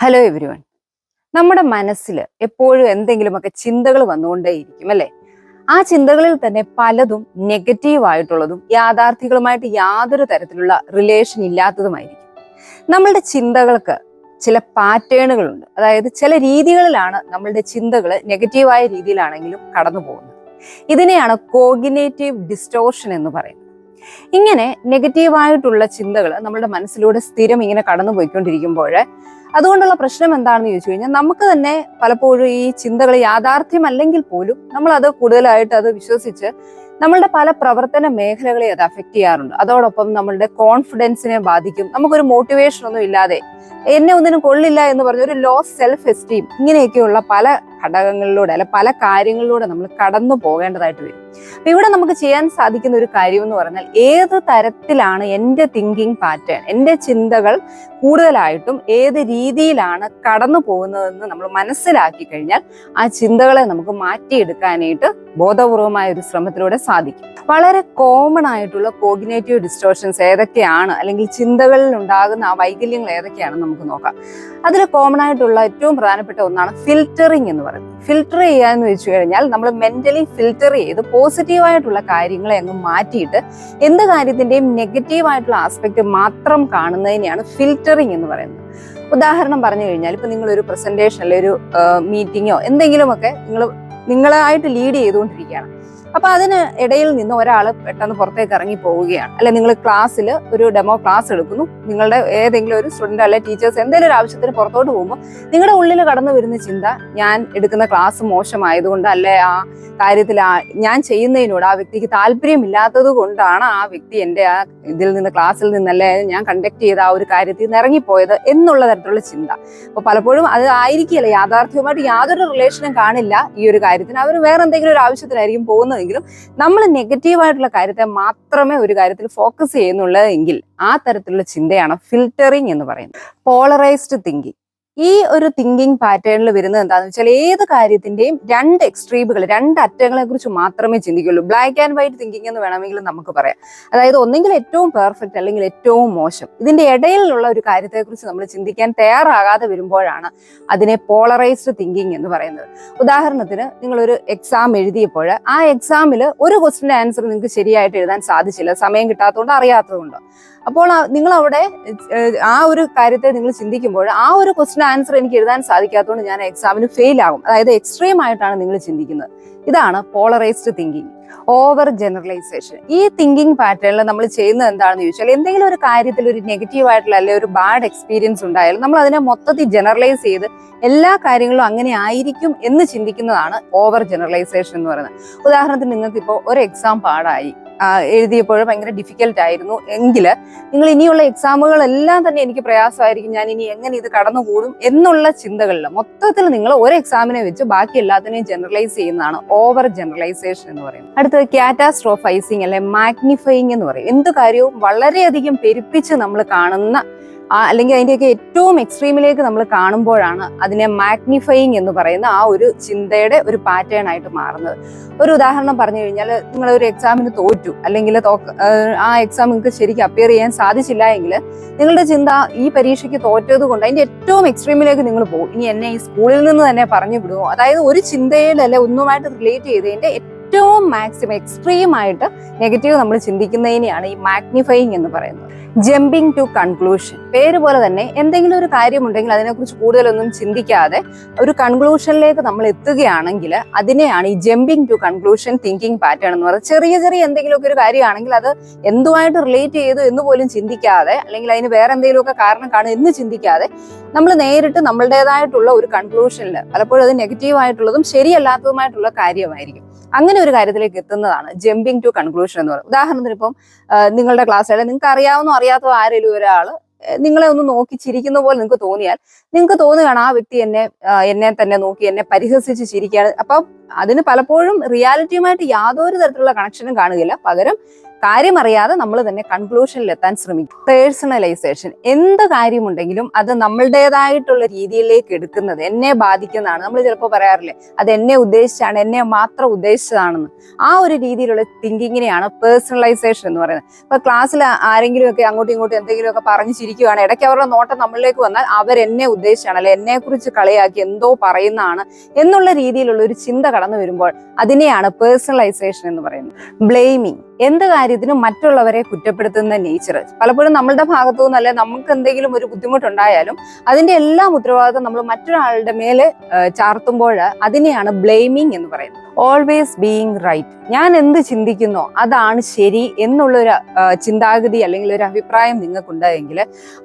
Hello everyone. നമ്മുടെ മനസ്സിൽ എപ്പോഴും എന്തെങ്കിലുമൊക്കെ ചിന്തകൾ വന്നുകൊണ്ടേയിരിക്കും അല്ലേ? ആ ചിന്തകളിൽ തന്നെ പലതും നെഗറ്റീവ് ആയിട്ടുള്ളതും യാഥാർത്ഥ്യങ്ങളുമായിട്ട് യാതൊരു തരത്തിലുള്ള റിലേഷൻ ഇല്ലാത്തതുമായിരിക്കും. നമ്മളുടെ ചിന്തകൾക്ക് ചില പാറ്റേണുകളുണ്ട്. അതായത് ചില രീതികളിലാണ് നമ്മളുടെ ചിന്തകൾ നെഗറ്റീവായ രീതിയിലാണെങ്കിലും കടന്നു പോകുന്നത്. ഇതിനെയാണ് കോഗ്നിറ്റീവ് ഡിസ്റ്റോർഷൻ എന്ന് പറയുന്നത്. ഇങ്ങനെ നെഗറ്റീവായിട്ടുള്ള ചിന്തകൾ നമ്മുടെ മനസ്സിലൂടെ സ്ഥിരം ഇങ്ങനെ കടന്നു പോയിക്കൊണ്ടിരിക്കുമ്പോൾ അതുകൊണ്ടുള്ള പ്രശ്നം എന്താണെന്ന് ചോദിച്ചു കഴിഞ്ഞാൽ നമുക്ക് തന്നെ പലപ്പോഴും ഈ ചിന്തകൾ യാഥാർത്ഥ്യമല്ലെങ്കിൽ പോലും നമ്മൾ അത് കൂടുതലായിട്ട് അത് വിശ്വസിച്ച് നമ്മളുടെ പല പ്രവർത്തന മേഖലകളെ അത് അഫക്റ്റ് ചെയ്യാറുണ്ട്. അതോടൊപ്പം നമ്മളുടെ കോൺഫിഡൻസിനെ ബാധിക്കും. നമുക്കൊരു മോട്ടിവേഷൻ ഒന്നും ഇല്ലാതെ എന്നെ ഒന്നിനും കൊള്ളില്ല എന്ന് പറഞ്ഞ ഒരു ലോ സെൽഫ് എസ്റ്റീം, ഇങ്ങനെയൊക്കെയുള്ള പല ഘടകങ്ങളിലൂടെ അല്ലെ പല കാര്യങ്ങളിലൂടെ നമ്മൾ കടന്നു പോകേണ്ടതായിട്ട് വരും. അപ്പൊ ഇവിടെ നമുക്ക് ചെയ്യാൻ സാധിക്കുന്ന ഒരു കാര്യം എന്ന് പറഞ്ഞാൽ ഏത് തരത്തിലാണ് എൻ്റെ തിങ്കിങ് പാറ്റേൺ, എൻ്റെ ചിന്തകൾ കൂടുതലായിട്ടും ഏത് രീതിയിലാണ് കടന്നു പോകുന്നതെന്ന് നമ്മൾ മനസ്സിലാക്കി കഴിഞ്ഞാൽ ആ ചിന്തകളെ നമുക്ക് മാറ്റിയെടുക്കാനായിട്ട് ബോധപൂർവമായ ഒരു ശ്രമത്തിലൂടെ സാധിക്കും. വളരെ കോമൺ ആയിട്ടുള്ള കോഗ്നിറ്റീവ് ഡിസ്റ്റോർഷൻസ് ഏതൊക്കെയാണ്, അല്ലെങ്കിൽ ചിന്തകളിൽ ഉണ്ടാകുന്ന ആ വൈകല്യങ്ങൾ ഏതൊക്കെയാണെന്ന് നമുക്ക് നോക്കാം. അതിൽ കോമൺ ആയിട്ടുള്ള ഏറ്റവും പ്രധാനപ്പെട്ട ഒന്നാണ് ഫിൽറ്ററിങ് എന്ന് പറയുന്നത്. ഫിൽറ്റർ ചെയ്യാന്ന് വെച്ച് കഴിഞ്ഞാൽ നമ്മൾ മെന്റലി ഫിൽറ്റർ ചെയ്ത് പോസിറ്റീവായിട്ടുള്ള കാര്യങ്ങളെ അങ്ങ് മാറ്റിയിട്ട് എന്ത് കാര്യത്തിന്റെയും നെഗറ്റീവായിട്ടുള്ള ആസ്പെക്ട് മാത്രം കാണുന്നതിനെയാണ് ഫിൽറ്ററിങ് എന്ന് പറയുന്നത്. ഉദാഹരണം പറഞ്ഞു കഴിഞ്ഞാൽ ഇപ്പൊ നിങ്ങളൊരു പ്രസന്റേഷൻ അല്ലെ ഒരു മീറ്റിങ്ങോ എന്തെങ്കിലുമൊക്കെ നിങ്ങളായിട്ട് ലീഡ് ചെയ്തുകൊണ്ടിരിക്കുകയാണ്. അപ്പൊ അതിന് ഇടയിൽ നിന്ന് ഒരാൾ പെട്ടെന്ന് പുറത്തേക്ക് ഇറങ്ങി പോവുകയാണ്. അല്ലെ നിങ്ങൾ ക്ലാസ്സിൽ ഒരു ഡെമോ ക്ലാസ് എടുക്കുന്നു, നിങ്ങളുടെ ഏതെങ്കിലും ഒരു സ്റ്റുഡന്റ് അല്ലെ ടീച്ചേഴ്സ് എന്തെങ്കിലും ഒരു ആവശ്യത്തിന് പുറത്തോട്ട് പോകുമ്പോൾ നിങ്ങളുടെ ഉള്ളിൽ കടന്നു വരുന്ന ചിന്ത, ഞാൻ എടുക്കുന്ന ക്ലാസ് മോശമായതുകൊണ്ട് അല്ലെ ആ കാര്യത്തിൽ ഞാൻ ചെയ്യുന്നതിനോട് ആ വ്യക്തിക്ക് താല്പര്യമില്ലാത്തത് കൊണ്ടാണ് ആ വ്യക്തി എൻ്റെ ആ ഇതിൽ നിന്ന് ക്ലാസ്സിൽ നിന്നല്ലേ ഞാൻ കണ്ടക്ട് ചെയ്ത ആ ഒരു കാര്യത്തിൽ നിന്ന് ഇറങ്ങിപ്പോയത് എന്നുള്ള തരത്തിലുള്ള ചിന്ത. അപ്പൊ പലപ്പോഴും അത് ആയിരിക്കില്ല, യാഥാർത്ഥ്യവുമായിട്ട് യാതൊരു റിലേഷനും കാണില്ല ഈ ഒരു കാര്യത്തിന്. അവർ വേറെ എന്തെങ്കിലും ഒരു ആവശ്യത്തിനായിരിക്കും പോകുന്നത്. നമ്മൾ നെഗറ്റീവായിട്ടുള്ള കാര്യത്തെ മാത്രമേ ഒരു കാര്യത്തിൽ ഫോക്കസ് ചെയ്യുന്നുള്ളതെങ്കിൽ ആ തരത്തിലുള്ള ചിന്തയാണ് ഫിൽറ്ററിങ് എന്ന് പറയുന്നത്. Polarised thinking. ഈ ഒരു തിങ്കിങ് പാറ്റേണിൽ വരുന്നത് എന്താണെന്ന് വെച്ചാൽ ഏത് കാര്യത്തിന്റെയും രണ്ട് എക്സ്ട്രീമുകൾ, രണ്ട് അറ്റങ്ങളെ കുറിച്ച് മാത്രമേ ചിന്തിക്കുള്ളൂ. ബ്ലാക്ക് ആൻഡ് വൈറ്റ് തിങ്കിങ് എന്ന് വേണമെങ്കിൽ നമുക്ക് പറയാം. അതായത് ഒന്നെങ്കിൽ ഏറ്റവും പെർഫെക്റ്റ് അല്ലെങ്കിൽ ഏറ്റവും മോശം. ഇതിന്റെ ഇടയിലുള്ള ഒരു കാര്യത്തെക്കുറിച്ച് നമ്മൾ ചിന്തിക്കാൻ തയ്യാറാകാതെ വരുമ്പോഴാണ് അതിനെ പോളറൈസ്ഡ് തിങ്കിങ് എന്ന് പറയുന്നത്. ഉദാഹരണത്തിന് നിങ്ങളൊരു എക്സാം എഴുതിയപ്പോൾ ആ എക്സാമിൽ ഒരു ക്വസ്റ്റിന്റെ ആൻസർ നിങ്ങൾക്ക് ശരിയായിട്ട് എഴുതാൻ സാധിച്ചില്ല, സമയം കിട്ടാത്തതുകൊണ്ട് അറിയാത്തതുകൊണ്ടോ. അപ്പോൾ നിങ്ങൾ അവിടെ ആ ഒരു കാര്യത്തെ നിങ്ങൾ ചിന്തിക്കുമ്പോൾ ആ ഒരു ക്വസ്റ്റിന് ആൻസർ എനിക്ക് എഴുതാൻ സാധിക്കാത്തതുകൊണ്ട് ഞാൻ എക്സാമിന് ഫെയിൽ ആകും. അതായത് എക്സ്ട്രീം ആയിട്ടാണ് നിങ്ങൾ ചിന്തിക്കുന്നത്. ഇതാണ് പോളറൈസ്ഡ് തിങ്കിങ്. Over generalisation. ഈ തിങ്കിങ് പാറ്റേണിൽ നമ്മൾ ചെയ്യുന്നത് എന്താണെന്ന് ചോദിച്ചാൽ എന്തെങ്കിലും ഒരു കാര്യത്തിൽ ഒരു നെഗറ്റീവ് ആയിട്ടുള്ള അല്ലെങ്കിൽ ഒരു ബാഡ് എക്സ്പീരിയൻസ് ഉണ്ടായാലും നമ്മൾ അതിനെ മൊത്തത്തിൽ ജനറലൈസ് ചെയ്ത് എല്ലാ കാര്യങ്ങളും അങ്ങനെ ആയിരിക്കും എന്ന് ചിന്തിക്കുന്നതാണ് ഓവർ ജനറലൈസേഷൻ എന്ന് പറയുന്നത്. ഉദാഹരണത്തിന് നിങ്ങൾക്ക് ഇപ്പോൾ ഒരു എക്സാം പാടായി, എഴുതിയപ്പോൾ ഭയങ്കര ഡിഫിക്കൽട്ട് ആയിരുന്നു എങ്കിൽ നിങ്ങൾ ഇനിയുള്ള എക്സാമുകളെല്ലാം തന്നെ എനിക്ക് പ്രയാസമായിരിക്കും, ഞാൻ ഇനി എങ്ങനെ ഇത് കടന്നുകൂടും എന്നുള്ള ചിന്തകളിൽ മൊത്തത്തിൽ നിങ്ങൾ ഒരു എക്സാമിനെ വെച്ച് ബാക്കി എല്ലാത്തിനെയും ജനറലൈസ് ചെയ്യുന്നതാണ് ഓവർ ജനറലൈസേഷൻ എന്ന് പറയുന്നത്. അടുത്തത് കാറ്റാസ്ട്രോഫൈസിങ് അല്ലെ മാഗ്നിഫൈയിങ് എന്ന് പറയും. എന്ത് കാര്യവും വളരെയധികം പെരുപ്പിച്ച് നമ്മൾ കാണുന്ന അല്ലെങ്കിൽ അതിന്റെയൊക്കെ ഏറ്റവും എക്സ്ട്രീമിലേക്ക് നമ്മൾ കാണുമ്പോഴാണ് അതിനെ മാഗ്നിഫൈയിങ് എന്ന് പറയുന്ന ആ ഒരു ചിന്തയുടെ ഒരു പാറ്റേൺ ആയിട്ട് മാറുന്നത്. ഒരു ഉദാഹരണം പറഞ്ഞു കഴിഞ്ഞാൽ നിങ്ങൾ ഒരു എക്സാമിന് തോറ്റു, അല്ലെങ്കിൽ ആ എക്സാം നിങ്ങൾക്ക് ശരിക്കും അപ്പിയർ ചെയ്യാൻ സാധിച്ചില്ല എങ്കിൽ നിങ്ങളുടെ ചിന്ത ഈ പരീക്ഷയ്ക്ക് തോറ്റത് കൊണ്ട് അതിന്റെ ഏറ്റവും എക്സ്ട്രീമിലേക്ക് നിങ്ങൾ പോകും. ഇനി എന്നെ ഈ സ്കൂളിൽ നിന്ന് തന്നെ പറഞ്ഞു വിടുമോ. അതായത് ഒരു ചിന്തയിലല്ല ഒന്നുമായിട്ട് റിലേറ്റ് ചെയ്തതിന്റെ ഏറ്റവും മാക്സിമം എക്സ്ട്രീം ആയിട്ട് നെഗറ്റീവ് നമ്മൾ ചിന്തിക്കുന്നതിനെയാണ് ഈ മാഗ്നിഫൈയിങ് എന്ന് പറയുന്നത്. Jumping to conclusion. പേര് പോലെ തന്നെ എന്തെങ്കിലും ഒരു കാര്യമുണ്ടെങ്കിൽ അതിനെക്കുറിച്ച് കൂടുതലൊന്നും ചിന്തിക്കാതെ ഒരു കൺക്ലൂഷനിലേക്ക് നമ്മൾ എത്തുകയാണെങ്കിൽ അതിനെയാണ് ഈ jumping to conclusion thinking pattern എന്ന് പറയുന്നത്. ചെറിയ ചെറിയ എന്തെങ്കിലുമൊക്കെ ഒരു കാര്യമാണെങ്കിൽ അത് എന്തുമായിട്ട് റിലേറ്റ് ചെയ്തു എന്ന് പോലും ചിന്തിക്കാതെ, അല്ലെങ്കിൽ അതിന് വേറെ എന്തെങ്കിലുമൊക്കെ കാരണം കാണും എന്ന് ചിന്തിക്കാതെ നമ്മൾ നേരിട്ട് നമ്മളുടേതായിട്ടുള്ള ഒരു കൺക്ലൂഷനിൽ, പലപ്പോഴും അത് നെഗറ്റീവ് ആയിട്ടുള്ളതും ശരിയല്ലാത്തതുമായിട്ടുള്ള കാര്യമായിരിക്കും, അങ്ങനെ ഒരു കാര്യത്തിലേക്ക് എത്തുന്നതാണ് ജമ്പിങ് ടു കൺക്ലൂഷൻ എന്ന് പറയുന്നത്. ഉദാഹരണത്തിന് ഇപ്പം നിങ്ങളുടെ ക്ലാസ്സിൽ നിങ്ങൾക്ക് അറിയാവുന്നോ അറിയാത്തോ ആരെങ്കിലും ഒരാൾ നിങ്ങളെ ഒന്ന് നോക്കി ചിരിക്കുന്ന പോലെ നിങ്ങൾക്ക് തോന്നിയാൽ നിങ്ങൾക്ക് തോന്നുകയാണ് ആ വ്യക്തി എന്നെ തന്നെ നോക്കി എന്നെ പരിഹസിച്ച് ചിരിക്കുകയാണ്. അപ്പം അതിന് പലപ്പോഴും റിയാലിറ്റിയുമായിട്ട് യാതൊരു തരത്തിലുള്ള കണക്ഷനും കാണുകയില്ല. പകരം കാര്യമറിയാതെ നമ്മൾ തന്നെ കൺക്ലൂഷനിൽ എത്താൻ ശ്രമിക്കും. പേഴ്സണലൈസേഷൻ, എന്ത് കാര്യമുണ്ടെങ്കിലും അത് നമ്മളുടേതായിട്ടുള്ള രീതിയിലേക്ക് എടുക്കുന്നത് എന്നെ ബാധിക്കുന്നതാണ്. നമ്മൾ ചിലപ്പോൾ പറയാറില്ലേ, അത് എന്നെ ഉദ്ദേശിച്ചാണ്, എന്നെ മാത്രം ഉദ്ദേശിച്ചതാണെന്ന്. ആ ഒരു രീതിയിലുള്ള തിങ്കിങ്ങിനെയാണ് പേഴ്സണലൈസേഷൻ എന്ന് പറയുന്നത്. ഇപ്പൊ ക്ലാസ്സിൽ ആരെങ്കിലും ഒക്കെ അങ്ങോട്ടും ഇങ്ങോട്ടും എന്തെങ്കിലുമൊക്കെ പറഞ്ഞു ചിരിക്കുകയാണ്, ഇടയ്ക്ക് അവരുടെ നോട്ടം നമ്മളിലേക്ക് വന്നാൽ അവരെന്നെ ഉദ്ദേശിച്ചാണ്, അല്ലെ എന്നെ കുറിച്ച് കളിയാക്കി എന്തോ പറയുന്നതാണ് എന്നുള്ള രീതിയിലുള്ള ഒരു ചിന്ത കടന്നു വരുമ്പോൾ അതിനെയാണ് പേഴ്സണലൈസേഷൻ എന്ന് പറയുന്നത്. ബ്ലെയിമിങ്, എന്ത് കാര്യത്തിനും മറ്റുള്ളവരെ കുറ്റപ്പെടുത്തുന്ന നേച്ചർ. പലപ്പോഴും നമ്മളുടെ ഭാഗത്തു നിന്നല്ലേ നമുക്ക് എന്തെങ്കിലും ഒരു ബുദ്ധിമുട്ടുണ്ടായാലും അതിന്റെ എല്ലാം ഉത്തരവാദിത്വം നമ്മൾ മറ്റൊരാളുടെ മേലെ ചാർത്തുമ്പോൾ അതിനെയാണ് ബ്ലെയിമിങ് എന്ന് പറയുന്നത്. ഓൾവേസ് ബീയിങ് റൈറ്റ്, ഞാൻ എന്ത് ചിന്തിക്കുന്നോ അതാണ് ശരി എന്നുള്ളൊരു ചിന്താഗതി അല്ലെങ്കിൽ ഒരു അഭിപ്രായം നിങ്ങൾക്കുണ്ടെങ്കിൽ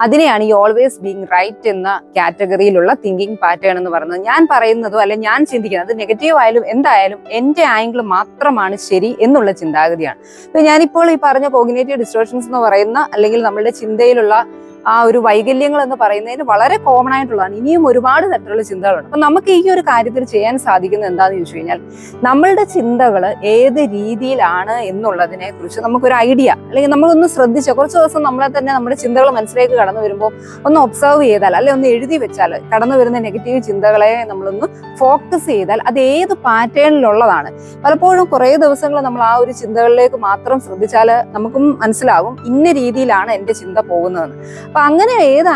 അതിനെയാണ് ഈ ഓൾവേസ് ബീയിങ് റൈറ്റ് എന്ന കാറ്റഗറിയിലുള്ള തിങ്കിങ് പാറ്റേൺ എന്ന് പറയുന്നത്. ഞാൻ പറയുന്നതോ അല്ലെ ഞാൻ ചിന്തിക്കുന്നത് നെഗറ്റീവ് ആയാലും എന്തായാലും എന്റെ ആംഗിൾ മാത്രമാണ് ശരി എന്നുള്ള ചിന്താഗതിയാണ്. ഇപ്പൊ ഞാനിപ്പോൾ ഈ പറഞ്ഞ കോഗ്നിറ്റീവ് ഡിസ്റ്റോർഷൻസ് എന്ന് പറയുന്ന അല്ലെങ്കിൽ നമ്മളുടെ ചിന്തയിലുള്ള ആ ഒരു വൈകല്യങ്ങൾ എന്ന് പറയുന്നതിന് വളരെ കോമൺ ആയിട്ടുള്ളതാണ്. ഇനിയും ഒരുപാട് തരത്തിലുള്ള ചിന്തകളുണ്ട്. അപ്പൊ നമുക്ക് ഈ ഒരു കാര്യത്തിൽ ചെയ്യാൻ സാധിക്കുന്നത് എന്താണെന്ന് ചോദിച്ചു കഴിഞ്ഞാൽ, നമ്മളുടെ ചിന്തകൾ ഏത് രീതിയിലാണ് എന്നുള്ളതിനെ കുറിച്ച് നമുക്കൊരു ഐഡിയ, അല്ലെങ്കിൽ നമ്മളൊന്ന് ശ്രദ്ധിച്ച കുറച്ച് ദിവസം നമ്മളെ തന്നെ നമ്മുടെ ചിന്തകൾ മനസ്സിലേക്ക് കടന്നു വരുമ്പോൾ ഒന്ന് ഒബ്സർവ് ചെയ്താൽ, അല്ലെ ഒന്ന് എഴുതി വെച്ചാൽ, കടന്നു വരുന്ന നെഗറ്റീവ് ചിന്തകളെ നമ്മളൊന്ന് ഫോക്കസ് ചെയ്താൽ അത് ഏത് പാറ്റേണിലുള്ളതാണ്. പലപ്പോഴും കുറേ ദിവസങ്ങൾ നമ്മൾ ആ ഒരു ചിന്തകളിലേക്ക് മാത്രം ശ്രദ്ധിച്ചാൽ നമുക്കും മനസ്സിലാകും ഇന്ന രീതിയിലാണ് എൻ്റെ ചിന്ത പോകുന്നതെന്ന്. അപ്പൊ അങ്ങനെ ഏത്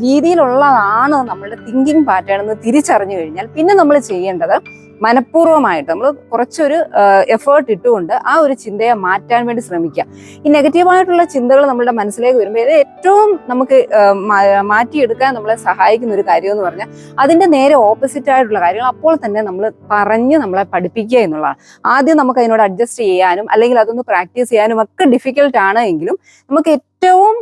രീതിയിലുള്ളതാണ് നമ്മളുടെ തിങ്കിങ് പാറ്റേൺ എന്ന് തിരിച്ചറിഞ്ഞു കഴിഞ്ഞാൽ പിന്നെ നമ്മൾ ചെയ്യേണ്ടത് മനഃപൂർവ്വമായിട്ട് നമ്മൾ കുറച്ചൊരു എഫേർട്ട് ഇട്ടുകൊണ്ട് ആ ഒരു ചിന്തയെ മാറ്റാൻ വേണ്ടി ശ്രമിക്കുക. ഈ നെഗറ്റീവായിട്ടുള്ള ചിന്തകൾ നമ്മളുടെ മനസ്സിലേക്ക് വരുമ്പോൾ ഇത് ഏറ്റവും നമുക്ക് മാറ്റിയെടുക്കാൻ നമ്മളെ സഹായിക്കുന്ന ഒരു കാര്യം എന്ന് പറഞ്ഞാൽ അതിന്റെ നേരെ ഓപ്പോസിറ്റ് ആയിട്ടുള്ള കാര്യങ്ങൾ അപ്പോൾ തന്നെ നമ്മൾ പറഞ്ഞ് നമ്മളെ പഠിപ്പിക്കുക എന്നുള്ളതാണ്. ആദ്യം നമുക്ക് അതിനോട് അഡ്ജസ്റ്റ് ചെയ്യാനും അല്ലെങ്കിൽ അതൊന്ന് പ്രാക്ടീസ് ചെയ്യാനും ഒക്കെ ഡിഫിക്കൽട്ട് ആണ് എങ്കിലും നമുക്ക് ഏറ്റവും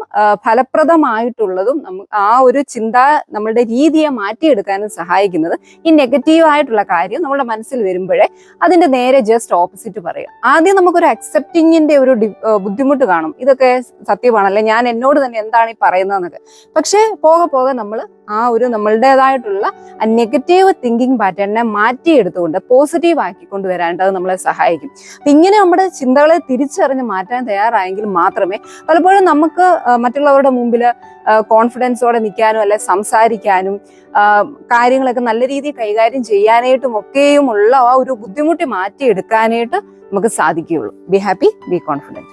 ഫലപ്രദമായിട്ടുള്ളതും ആ ഒരു ചിന്ത നമ്മളുടെ രീതിയെ മാറ്റിയെടുക്കാനും സഹായിക്കുന്നത് ഈ നെഗറ്റീവ് ആയിട്ടുള്ള കാര്യം നമ്മുടെ മനസ്സിൽ വരുമ്പോഴേ അതിന്റെ നേരെ ജസ്റ്റ് ഓപ്പോസിറ്റ് പറയുക. ആദ്യം നമുക്കൊരു അക്സെപ്റ്റിങ്ങിന്റെ ഒരു ബുദ്ധിമുട്ട് കാണും, ഇതൊക്കെ സത്യമാണല്ലേ, ഞാൻ എന്നോട് തന്നെ എന്താണ് ഈ പറയുന്നതെന്നൊക്കെ. പക്ഷെ പോകെ പോകെ നമ്മൾ ആ ഒരു നമ്മളുടേതായിട്ടുള്ള നെഗറ്റീവ് തിങ്കിങ് പാറ്റേണിനെ മാറ്റിയെടുത്തുകൊണ്ട് പോസിറ്റീവ് ആക്കിക്കൊണ്ട് വരാനായിട്ട് അത് നമ്മളെ സഹായിക്കും. ഇങ്ങനെ നമ്മുടെ ചിന്തകളെ തിരിച്ചറിഞ്ഞ് മാറ്റാൻ തയ്യാറായെങ്കിൽ മാത്രമേ പലപ്പോഴും നമുക്ക് മറ്റുള്ളവരുടെ മുമ്പിൽ കോൺഫിഡൻസോടെ നിൽക്കാനും അല്ലെ സംസാരിക്കാനും കാര്യങ്ങളൊക്കെ നല്ല രീതിയിൽ കൈകാര്യം ചെയ്യാനായിട്ടും ഒക്കെയുമുള്ള ആ ഒരു ബുദ്ധിമുട്ട് മാറ്റിയെടുക്കാനായിട്ട് നമുക്ക് സാധിക്കുകയുള്ളൂ. Be happy, be confident.